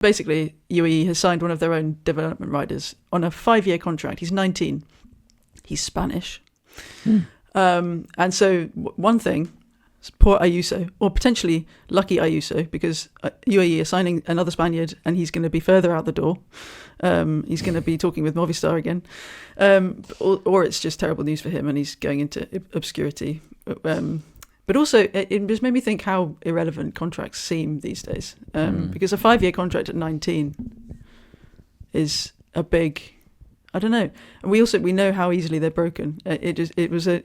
basically, UAE has signed one of their own development riders on a 5-year contract. He's 19. He's Spanish. And so one thing, poor Ayuso, or potentially lucky Ayuso, because UAE are signing another Spaniard and he's going to be further out the door. He's going to be talking with Movistar again. Or it's just terrible news for him and he's going into obscurity. But also, it just made me think how irrelevant contracts seem these days. Because a 5-year contract at 19 is a big... I don't know. And we know how easily they're broken. It was a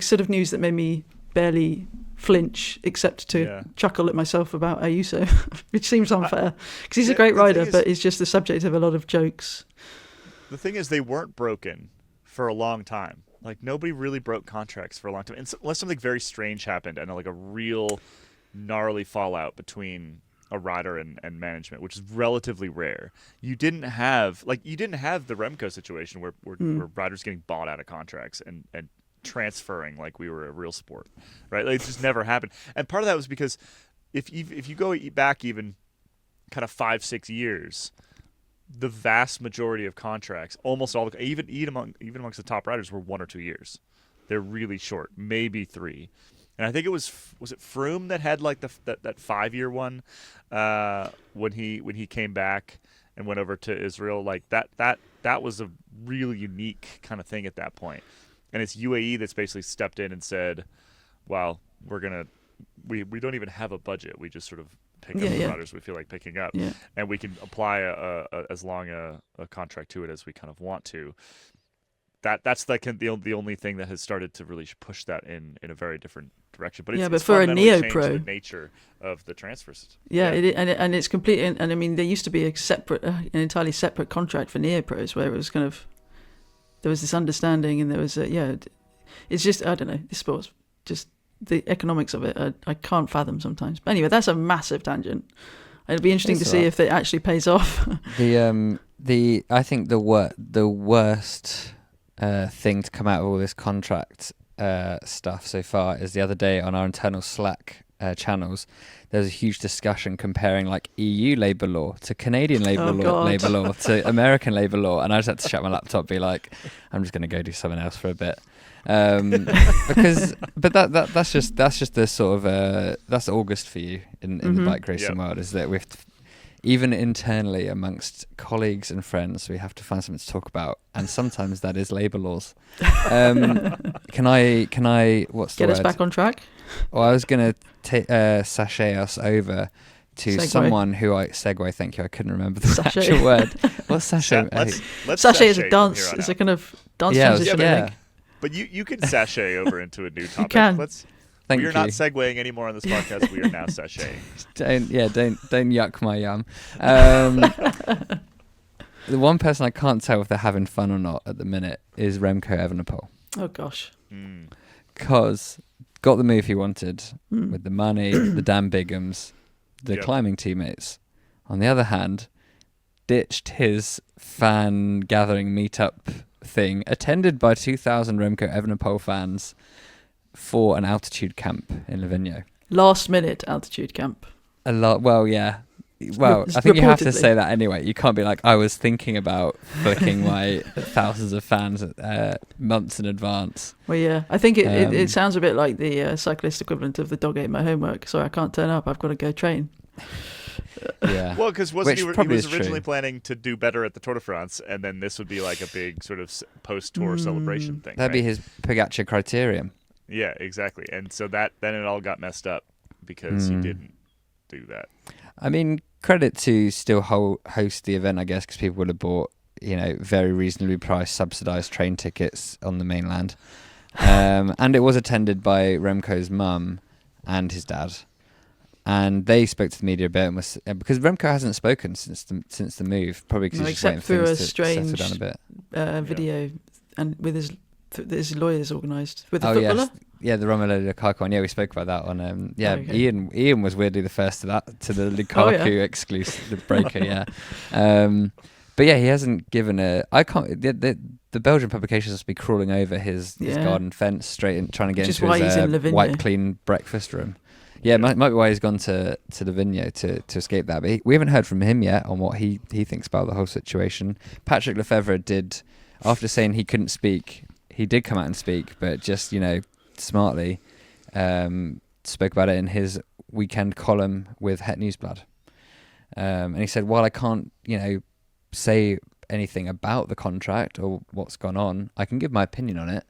sort of news that made me barely flinch, except to chuckle at myself about Ayuso, which seems unfair because he's a great rider, but he's just the subject of a lot of jokes. The thing is, they weren't broken for a long time. Like, nobody really broke contracts for a long time, unless something very strange happened and like a real gnarly fallout between a rider and management, which is relatively rare. You didn't have the Remco situation where riders getting bought out of contracts and transferring like we were a real sport, right? Like, it just never happened. And part of that was because if you go back even kind of 5-6 years, the vast majority of contracts, almost all, even amongst the top riders, were 1 or 2 years. They're really short, maybe 3. And I think it was it Froome that had like that 5-year one when he came back and went over to Israel. Like that was a really unique kind of thing at that point. And it's UAE that's basically stepped in and said, "Well, we don't even have a budget. We just sort of pick up the riders we feel like picking up, and we can apply as long a contract to it as we kind of want to." That's like the only thing that has started to really push that in a very different direction. But it's for a neo-pro, the nature of the transfers. And it's complete. And I mean, there used to be an entirely separate contract for neo-pros where it was kind of, there was this understanding, and there was it's just, I don't know, this sport's just, the economics of it I can't fathom sometimes. But anyway, that's a massive tangent. It'll be interesting to see if it actually pays off. I think the worst thing to come out of all this contract stuff so far is the other day on our internal Slack channels, there was a huge discussion comparing like EU labour law to Canadian labour law to American labour law, and I just had to shut my laptop and be like, I'm just going to go do something else for a bit. That's just the sort of that's August for you in the bike racing world, is that even internally amongst colleagues and friends, we have to find something to talk about, and sometimes that is labour laws. Can I what's the get word? Us back on track? Well, I was going to sashay us over to someone who segue. Thank you. I couldn't remember the actual word. What's sashay? Let's sashay is a dance. It's a kind of dance transition. Yeah. But you can sashay over into a new topic. You can. We are not segueing anymore on this podcast. We are now sashaying. Don't yuck my yum. The one person I can't tell if they're having fun or not at the minute is Remco Evenepoel. Oh gosh. Because got the move he wanted with the money, the Dan Bighams, the climbing teammates. On the other hand, ditched his fan gathering meetup thing, attended by 2,000 Remco Evenepoel fans, for an altitude camp in Livigno. Last minute altitude camp. A lot. Well, yeah. Well, I think you have to say that anyway. You can't be like, I was thinking about booking my thousands of fans months in advance. Well, yeah. I think it sounds a bit like the cyclist equivalent of the dog ate my homework. Sorry, I can't turn up. I've got to go train. Yeah. Well, because he was originally planning to do better at the Tour de France, and then this would be like a big sort of post-tour celebration thing. That'd be his Pogacar criterion. Yeah, exactly. And so then it all got messed up because he didn't do that. I mean, credit to still host the event, I guess, because people would have bought, very reasonably priced, subsidised train tickets on the mainland. And it was attended by Remco's mum and his dad. And they spoke to the media a bit, and because Remco hasn't spoken since the move, probably because he's just waiting for things to settle down a bit. Video and with his lawyers organised with the footballer. Yes. The Romelu Lukaku one. Yeah, we spoke about that on. Okay. Ian was weirdly the first to the Lukaku exclusive, the breaker. Yeah, but yeah, he hasn't given I can't. The Belgian publications must be crawling over his garden fence straight and trying to get into his white clean breakfast room. Yeah, might be why he's gone to Livigno to escape that. But we haven't heard from him yet on what he thinks about the whole situation. Patrick Lefevre did, after saying he couldn't speak, he did come out and speak, but just, smartly spoke about it in his weekend column with Het Nieuwsblad. And he said, while I can't, say anything about the contract or what's gone on, I can give my opinion on it.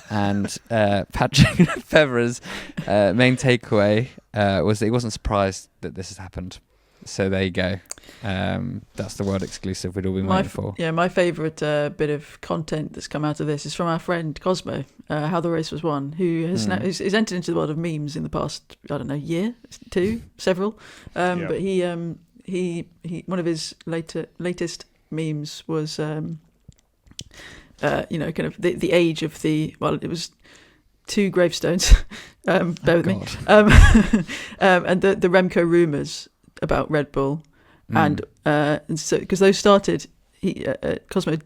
And Patrick Lefevre's main takeaway was that he wasn't surprised that this has happened. So there you go. That's the world exclusive we'd all been waiting for. Yeah, my favourite bit of content that's come out of this is from our friend Cosmo, How the Race Was Won, who has now is entered into the world of memes in the past, I don't know, year, two, several. But he one of his latest memes was kind of the age of the, well, it was 2 gravestones. Bear with me. And the Remco rumours about Red Bull, and so because those started, Cosmo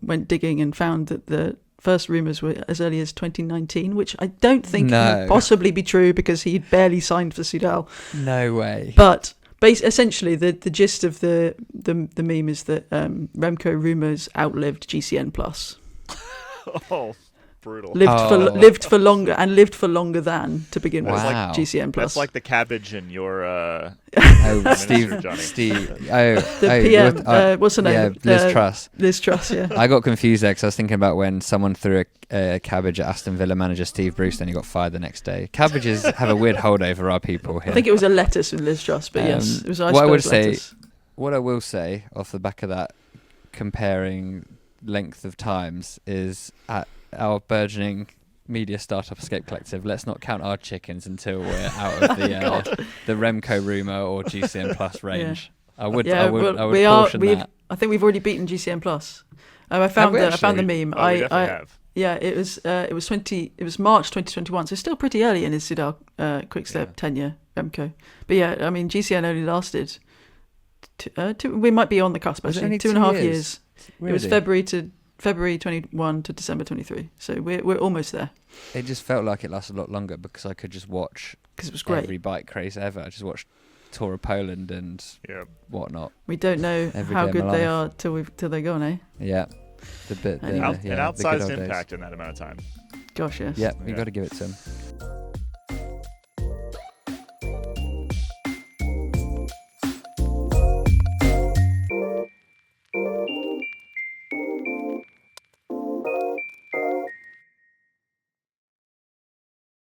went digging and found that the first rumours were as early as 2019, which I don't think can possibly be true because he'd barely signed for Soudal. No way. But essentially, the gist of the meme is that Remco rumours outlived GCN Plus. Oh, brutal. Lived for longer than to begin with. Wow. Like GCN Plus. That's like the cabbage in your Steve. The PM. What's her name? Yeah, Liz Truss. Liz Truss. Yeah. I got confused there because I was thinking about when someone threw a cabbage at Aston Villa manager Steve Bruce, and he got fired the next day. Cabbages have a weird hold over our people here. I think it was a lettuce with Liz Truss, but yes, it was lettuce. What I will say off the back of that, comparing length of times, is at our burgeoning media startup Escape Collective, let's not count our chickens until we're out of the Remco rumour or GCN Plus range. Yeah. I would caution that. I think we've already beaten GCN Plus. I found the meme. We definitely have. Yeah, it was March 2021, so still pretty early in his Soudal Quickstep tenure, Remco. But yeah, I mean GCN only lasted we might be on the cusp actually. 2.5 years. Really? It was February 21 to December 23. So we're almost there. It just felt like it lasted a lot longer because I could just watch because it was great. Every bike race ever. I just watched Tour of Poland and whatnot. We don't know how good they are till they're gone, eh? Yeah. The bit an outsized impact in that amount of time. Gosh, yes. Yeah, you got to give it to them.